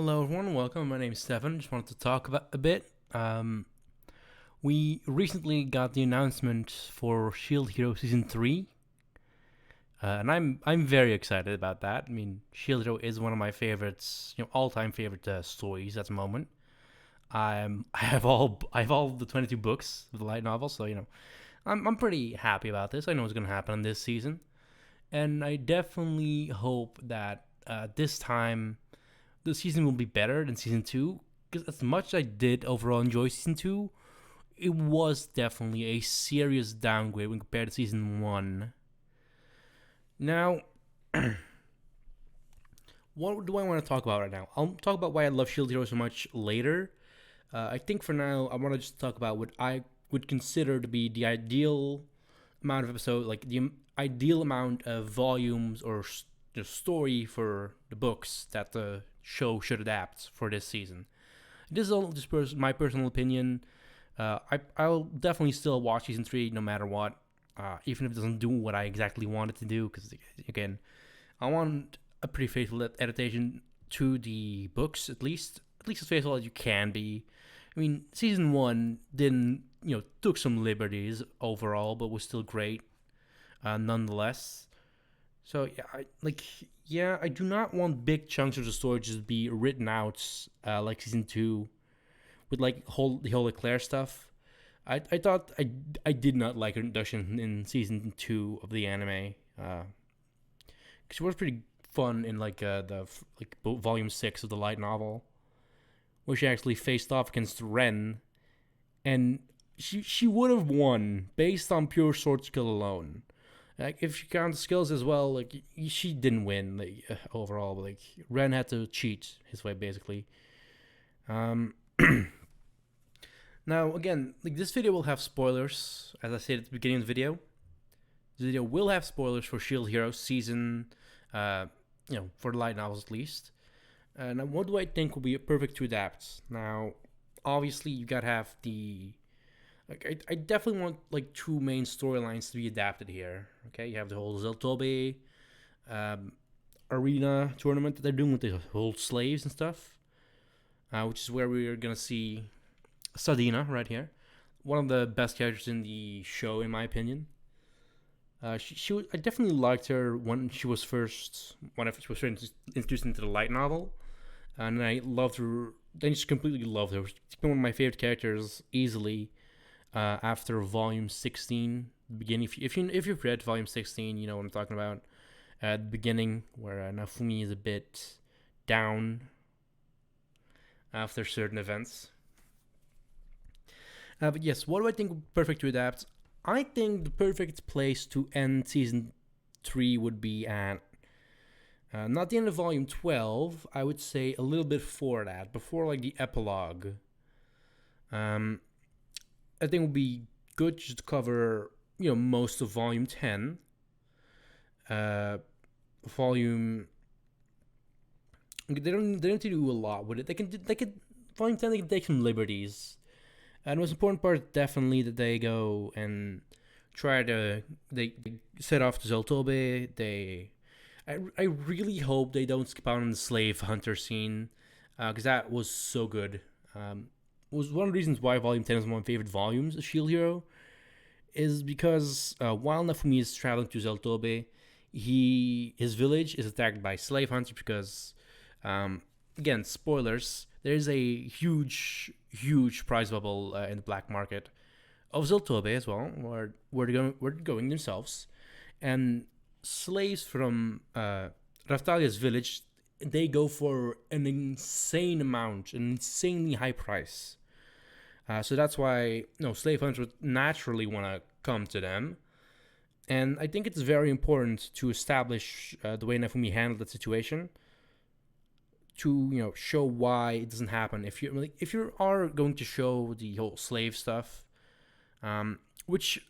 Hello, everyone. Welcome. My name is Stefan. Just wanted to talk about a bit. We recently got the announcement for Shield Hero Season 3, and I'm very excited about that. I mean, Shield Hero is one of my favorites, all time favorite stories at the moment. I have all the 22 books of the light novel, so I'm pretty happy about this. I know what's gonna happen this season, and I definitely hope that this time the season will be better than season two. Because as much as I did overall enjoy season two, it was definitely a serious downgrade when compared to season one. Now, what do I want to talk about right now? I'll talk about why I love Shield Hero so much later. I think for now, I want to just talk about what I would consider to be the ideal amount of episode, like the ideal amount of volumes or the story for the books that the show should adapt for this season. This is all just my personal opinion. I'll definitely still watch season three no matter what, even if it doesn't do what I exactly want it to do. Because again, I want a pretty faithful adaptation to the books, at least as faithful as you can be. I mean, season one didn't, took some liberties overall, but was still great, nonetheless. So I do not want big chunks of the story just be written out like season two with like the whole Eclair stuff. I thought I did not like her introduction in season two of the anime. She was pretty fun in the volume six of the light novel, where she actually faced off against Ren, and she would have won based on pure sword skill alone. Like if you count the skills as well, like she didn't win overall. But like Ren had to cheat his way basically. Um, Now, again, like this video will have spoilers, as I said at the beginning of the video. This video will have spoilers for Shield Hero season, uh, for the light novels at least. Now, what do I think will be perfect to adapt? Now, obviously, you gotta have the. Like, I definitely want like two main storylines to be adapted here. Okay, you have the whole Zeltobe um, arena tournament that they're doing with the whole slaves and stuff, which is where we're gonna see Sadina right here, one of the best characters in the show, in my opinion. I definitely liked her when she was first introduced into the light novel, and I loved her. Then just completely loved her. She's been one of my favorite characters easily. After Volume 16, the beginning. If you've read Volume 16, you know what I'm talking about. At the beginning, where Nafumi is a bit down after certain events. But yes, what do I think perfect to adapt? I think the perfect place to end season 3 would be at not the end of volume 12. I would say a little bit before that, before like the epilogue. I think it would be good just to cover most of volume 10. Volume they don't need to do a lot with it. They could volume 10 they can take some liberties. And the most important part is definitely that they go and they set off to Zeltobe. I really hope they don't skip out on the slave hunter scene, because that was so good. Was one of the reasons why Volume 10 is one of my favorite volumes of Shield Hero, is because while Nafumi is traveling to Zeltobe, his village is attacked by slave hunters because, again, spoilers, there's a huge price bubble in the black market of Zeltobe as well, where they're going themselves, and slaves from Raftalia's village, they go for an insane amount, an insanely high price. So that's why slave hunters would naturally want to come to them. And I think it's very important to establish the way Nafumi handled that situation, to show why it doesn't happen. If you are going to show the whole slave stuff, which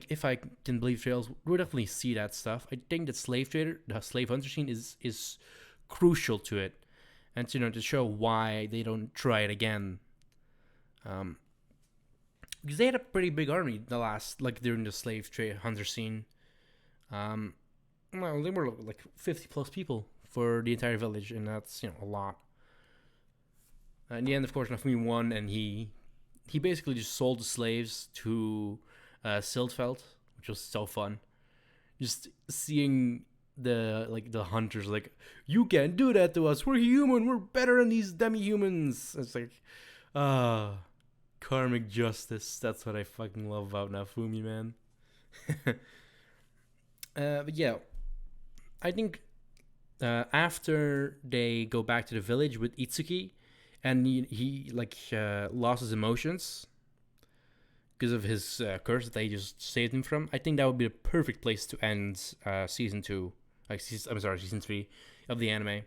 if I can believe trails, we'll definitely see that stuff. I think that the slave hunter scene is crucial to it, and to show why they don't try it again. Because they had a pretty big army during the slave trade hunter scene. Well, they were like 50 plus people for the entire village, and that's a lot. In the end, of course, Nafumi won, and he basically just sold the slaves to Sildfeld, which was so fun. Just seeing the hunters like, you can't do that to us. We're human. We're better than these demi-humans. It's like, ah, karmic justice. That's what I fucking love about Nafumi, man. But yeah, I think after they go back to the village with Itsuki, and he like lost his emotions because of his curse that they just saved him from. I think that would be the perfect place to end season two, season three of the anime.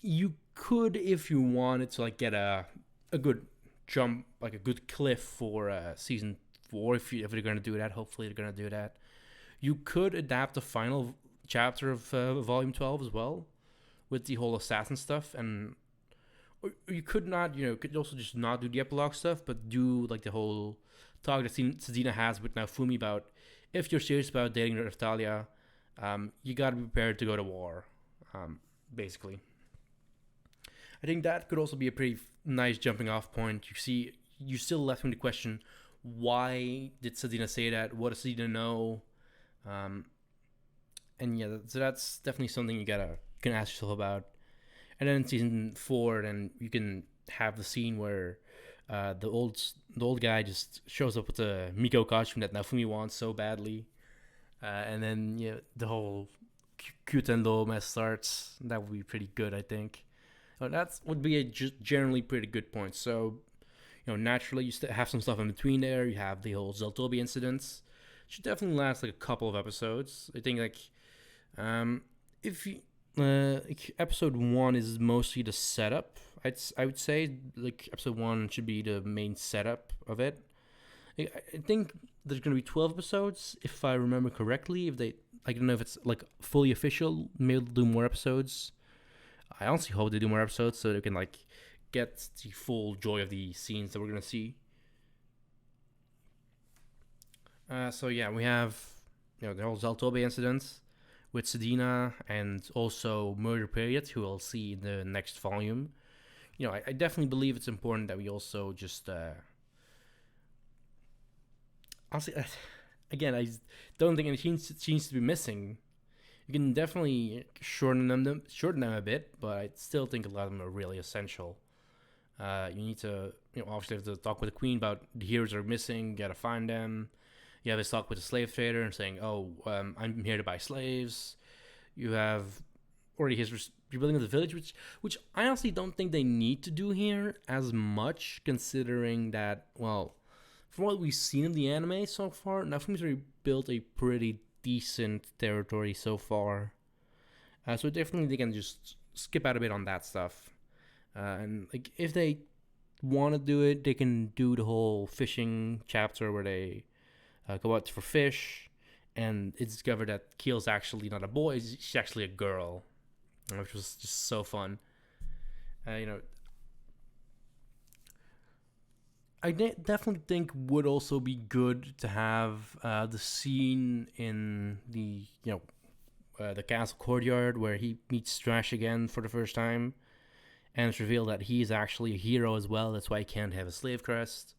You could, if you wanted to, like get a good jump, like a good cliff for season four. If they're gonna do that, hopefully they're gonna do that. You could adapt the final chapter of volume 12 as well, with the whole assassin stuff, and or you could not, could also just not do the epilogue stuff, but do like the whole talk that Sedina has with Naofumi about, if you're serious about dating Raphtalia, you gotta be prepared to go to war, basically. I think that could also be a pretty nice jumping off point. You still left me the question, why did Sedina say that? What does Sedina know? And yeah, so that's definitely something you can ask yourself about. And then in season four, then you can have the scene where the old guy just shows up with the Miko costume that Naofumi wants so badly, and then the whole Kyutendo mess starts. That would be pretty good, I think. That would be a generally pretty good point. So, naturally you still have some stuff in between there. You have the whole Zeltobi incidents. It should definitely last like a couple of episodes. I think if you, episode one is mostly the setup. I would say like episode one should be the main setup of it. I think there's gonna be 12 episodes if I remember correctly. If they, I don't know if it's like fully official. Maybe they'll do more episodes. I honestly hope they do more episodes so they can like get the full joy of the scenes that we're gonna see. So yeah, we have the whole Zaltobe incidents with Sedina, and also Murder Period, who we'll see in the next volume. I definitely believe it's important that we also just honestly, again, I don't think any scenes to be missing. You can definitely shorten them a bit, but I still think a lot of them are really essential. You need to, obviously have to talk with the queen about the heroes are missing. You gotta find them. You have this talk with the slave trader and saying, "Oh, I'm here to buy slaves." You have already his rebuilding of the village, which I honestly don't think they need to do here as much, considering that, well, from what we've seen in the anime so far, Nafumi's already built a pretty decent territory so far. So definitely they can just skip out a bit on that stuff. And like if they want to do it, they can do the whole fishing chapter where they go out for fish, and it's discovered that Keel's actually not a boy; she's actually a girl, which was just so fun. I definitely think would also be good to have the scene in the castle courtyard where he meets Strash again for the first time, and it's revealed that he's actually a hero as well. That's why he can't have a slave crest.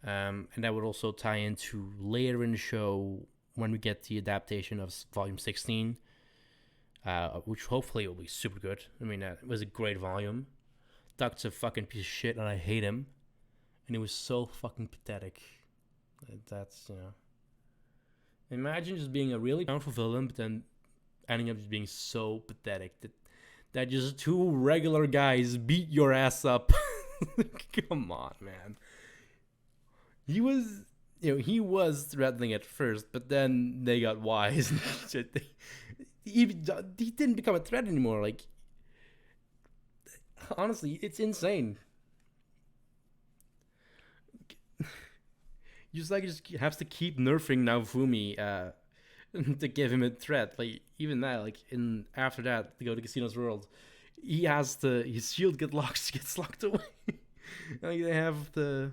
And that would also tie into later in the show when we get the adaptation of Volume 16, which hopefully will be super good. I mean, it was a great volume. Duck's a fucking piece of shit, and I hate him. And it was so fucking pathetic. That's, Imagine just being a really powerful villain, but then ending up just being so pathetic that just two regular guys beat your ass up. Come on, man. He was threatening at first, but then they got wise. He didn't become a threat anymore. Like, honestly, it's insane. Just has to keep nerfing Naofumi to give him a threat. Like even that, like in after that to go to Casino's World, his shield gets locked away. Like they have the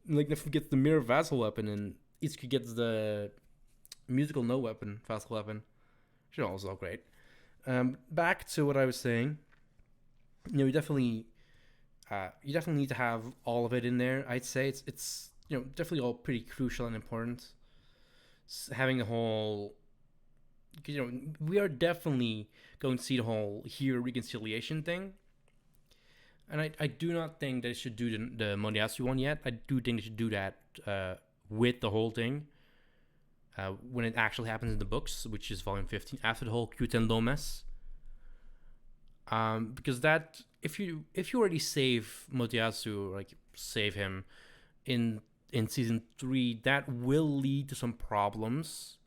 gets the mirror vassal weapon, and Itsuki gets the musical no weapon vassal weapon. Which is also great. Back to what I was saying. We definitely You definitely need to have all of it in there. I'd say it's definitely all pretty crucial and important. Having the whole, we are definitely going to see the whole hero reconciliation thing, and I do not think they should do the Moriyasu one yet. I do think they should do that with the whole thing when it actually happens in the books, which is volume 15, after the whole Kyuten mess. Because that, if you already save Moriyasu, like save him in season 3, that will lead to some problems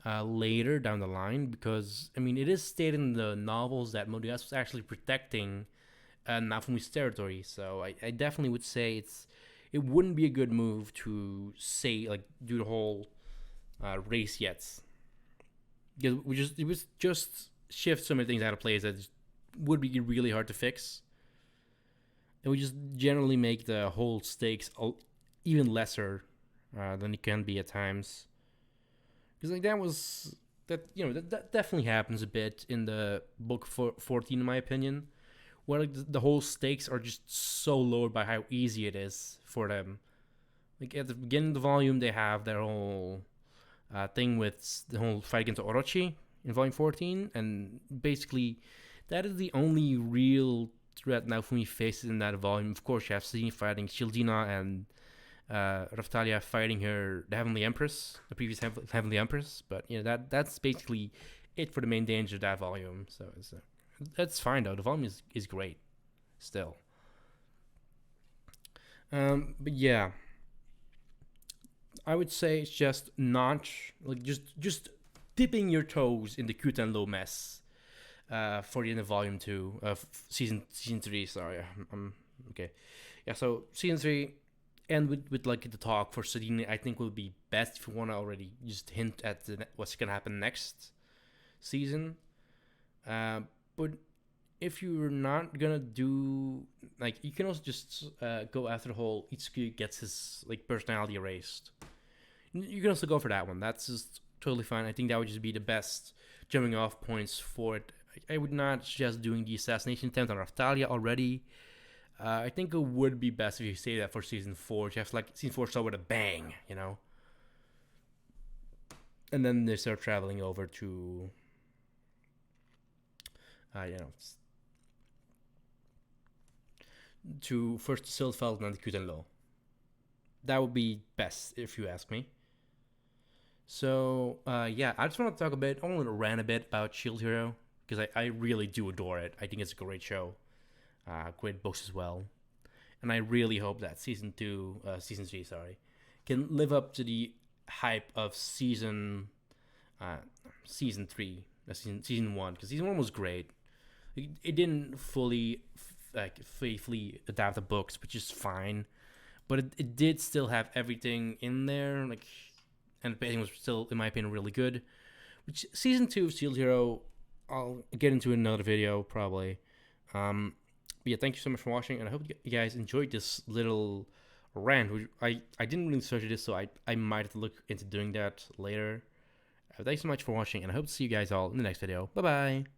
later down the line, because I mean it is stated in the novels that Moriyasu was actually protecting Nafumi's territory. So I definitely would say it wouldn't be a good move to say like do the whole race yet, because it was just shift so many things out of place that would be really hard to fix. And we just generally make the whole stakes even lesser than it can be at times. Because like that definitely happens a bit in the book 14, in my opinion, where like the whole stakes are just so lowered by how easy it is for them. Like at the beginning of the volume, they have their whole thing with the whole fight against Orochi in volume 14, and basically that is the only real threat Naofumi faces in that volume. Of course, you have Celine fighting Shildina and Raftalia fighting the Heavenly Empress, the previous Heavenly Empress. But that's basically it for the main danger of that volume. So that's fine though. The volume is great still. But yeah, I would say it's just not like just dipping your toes in the Kutenlo mess for the end of volume 2 of season 3. Sorry, okay. Yeah, so season 3, and with like the talk for Sadine, I think would be best if you want to already just hint at what's gonna happen next season. But if you're not gonna do, like, you can also just go after the whole Itsuki gets his like personality erased. You can also go for that one. That's just totally fine. I think that would just be the best jumping off points for it. I would not suggest doing the assassination attempt on Raftalia already. I think it would be best if you say that for season 4. You have like season 4 start with a bang, and then they start traveling over to, to first Silfeld and then Kutenlo. That would be best if you ask me. So yeah, I just want to talk a bit. I want to rant a bit about Shield Hero because I really do adore it. I think it's a great show, great books as well, and I really hope that season 3, can live up to the hype of season 3, season 1, because season 1 was great. It didn't fully faithfully adapt the books, which is fine, but it did still have everything in there, like, and the pacing was still, in my opinion, really good. Which season 2 of Shield Hero, I'll get into another video probably. But yeah, thank you so much for watching, and I hope you guys enjoyed this little rant. I didn't really search this, so I might have to look into doing that later. Thanks so much for watching, and I hope to see you guys all in the next video. Bye bye.